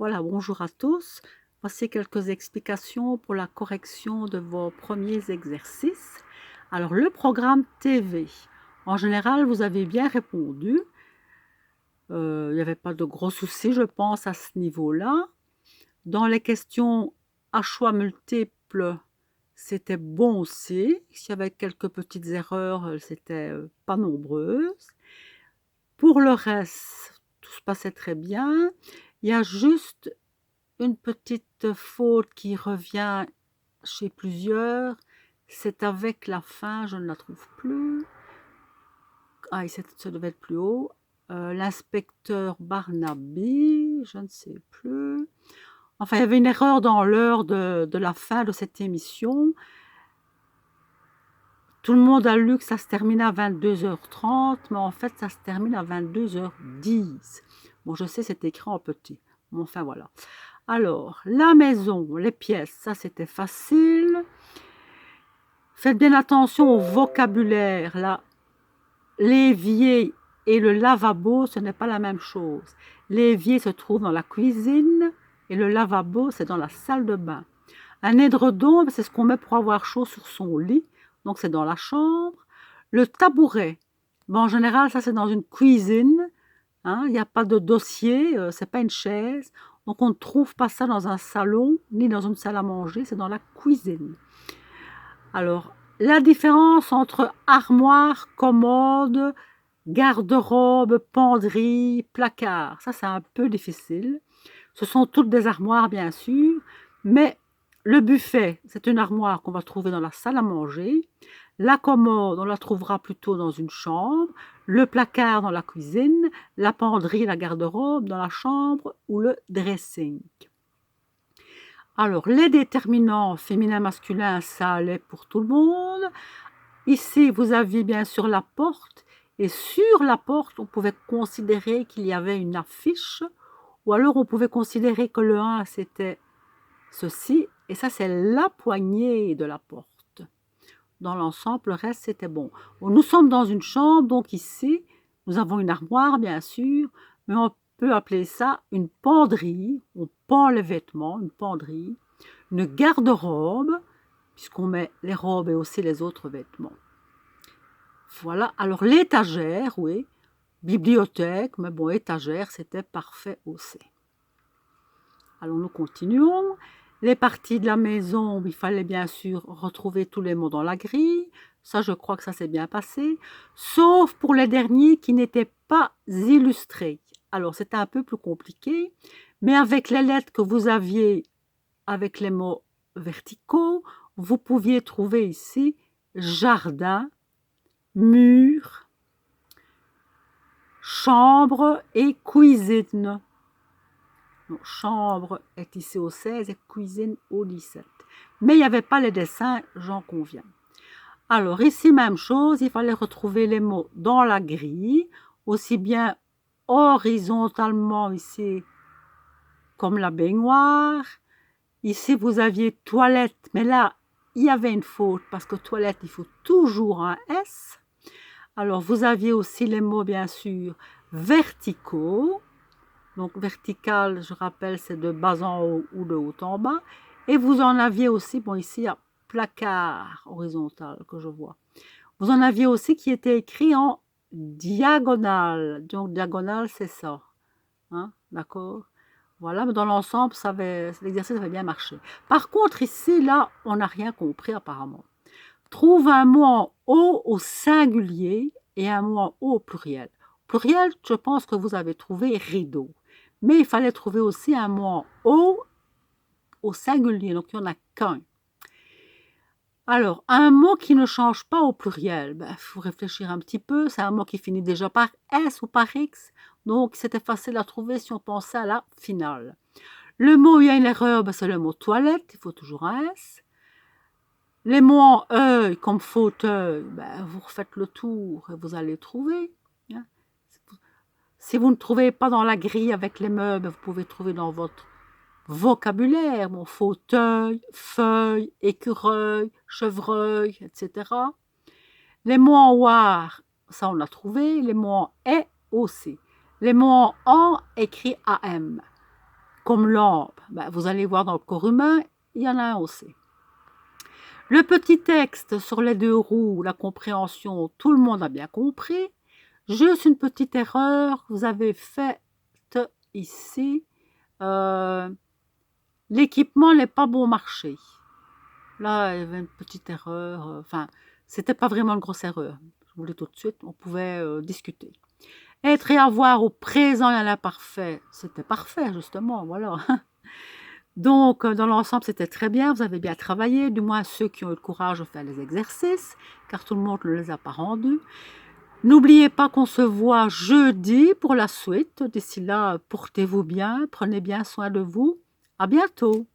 Voilà, bonjour à tous. Voici quelques explications pour la correction de vos premiers exercices. Alors, le programme TV. En général, vous avez bien répondu. Il n'y avait pas de gros soucis, je pense, à ce niveau-là. Dans les questions à choix multiples, c'était bon aussi. S'il y avait quelques petites erreurs, c'était pas nombreuses. Pour le reste, tout se passait très bien. Il y a juste une petite faute qui revient chez plusieurs, c'est avec la fin, je ne la trouve plus. Ah, ça devait être plus haut. L'inspecteur Barnaby, je ne sais plus. Enfin, il y avait une erreur dans l'heure de la fin de cette émission. Tout le monde a lu que ça se terminait à 22h30, mais en fait, ça se termine à 22h10. Bon, je sais, c'est écrit en petit. Bon, enfin, voilà. Alors, la maison, les pièces, ça, c'était facile. Faites bien attention au vocabulaire. Là, l'évier et le lavabo, ce n'est pas la même chose. L'évier se trouve dans la cuisine et le lavabo, c'est dans la salle de bain. Un édredon, c'est ce qu'on met pour avoir chaud sur son lit. Donc, c'est dans la chambre. Le tabouret, en général, ça, c'est dans une cuisine. Hein, il n'y a pas de dossier, ce n'est pas une chaise. Donc, on ne trouve pas ça dans un salon, ni dans une salle à manger, c'est dans la cuisine. Alors, la différence entre armoire, commode, garde-robe, penderie, placard, ça, c'est un peu difficile. Ce sont toutes des armoires, bien sûr, mais le buffet, c'est une armoire qu'on va trouver dans la salle à manger. La commode, on la trouvera plutôt dans une chambre. Le placard dans la cuisine. La penderie, la garde-robe dans la chambre ou le dressing. Alors, les déterminants féminin-masculin, ça allait pour tout le monde. Ici, vous aviez bien sûr la porte. Et sur la porte, on pouvait considérer qu'il y avait une affiche. Ou alors, on pouvait considérer que le 1, c'était ceci. Et ça, c'est la poignée de la porte. Dans l'ensemble, le reste, c'était bon. Nous sommes dans une chambre, donc ici, nous avons une armoire, bien sûr, mais on peut appeler ça une penderie. On pend les vêtements, une penderie. Une garde-robe, puisqu'on met les robes et aussi les autres vêtements. Voilà, alors l'étagère, oui, bibliothèque, mais bon, étagère, c'était parfait aussi. Alors nous continuons. Les parties de la maison, il fallait bien sûr retrouver tous les mots dans la grille. Ça, je crois que ça s'est bien passé. Sauf pour les derniers qui n'étaient pas illustrés. Alors, c'était un peu plus compliqué. Mais avec les lettres que vous aviez, avec les mots verticaux, vous pouviez trouver ici jardin, mur, chambre et cuisine. Donc, chambre est ici au 16 et cuisine au 17. Mais il n'y avait pas les dessins, j'en conviens. Alors ici, même chose, il fallait retrouver les mots dans la grille, aussi bien horizontalement ici comme la baignoire. Ici, vous aviez toilette, mais là, il y avait une faute parce que toilette, il faut toujours un S. Alors, vous aviez aussi les mots, bien sûr, verticaux. Donc, vertical, je rappelle, c'est de bas en haut ou de haut en bas. Et vous en aviez aussi, bon, ici, il y a placard horizontal que je vois. Vous en aviez aussi qui était écrit en diagonale. Donc, diagonale, c'est ça. Hein, d'accord? Voilà, mais dans l'ensemble, l'exercice avait bien marché. Par contre, ici, là, on n'a rien compris apparemment. Trouve un mot en haut au singulier et un mot en haut au pluriel. Pluriel, je pense que vous avez trouvé rideau. Mais il fallait trouver aussi un mot en haut au singulier, donc il n'y en a qu'un. Alors, un mot qui ne change pas au pluriel, il faut réfléchir un petit peu. C'est un mot qui finit déjà par S ou par X. Donc, c'était facile à trouver si on pensait à la finale. Le mot où il y a une erreur, c'est le mot toilette. Il faut toujours un S. Les mots en E, comme fauteuil, vous refaites le tour et vous allez trouver. Hein. Si vous ne trouvez pas dans la grille avec les meubles, vous pouvez trouver dans votre vocabulaire, mon fauteuil, feuille, écureuil, chevreuil, etc. Les mots en war, ça on l'a trouvé. Les mots en est aussi. Les mots en écrit AM. comme lampe, ben, vous allez voir dans le corps humain, il y en a un aussi. Le petit texte sur les deux roues, la compréhension, tout le monde a bien compris. Juste une petite erreur, vous avez faite ici. L'équipement n'est pas bon marché. Là, il y avait une petite erreur. Enfin, c'était pas vraiment une grosse erreur. Je vous le dis tout de suite, on pouvait discuter. Être et avoir au présent et à l'imparfait, c'était parfait, justement, voilà. Donc, dans l'ensemble, c'était très bien, vous avez bien travaillé, du moins ceux qui ont eu le courage de faire les exercices, car tout le monde ne les a pas rendus. N'oubliez pas qu'on se voit jeudi pour la suite. D'ici là, portez-vous bien, prenez bien soin de vous. À bientôt.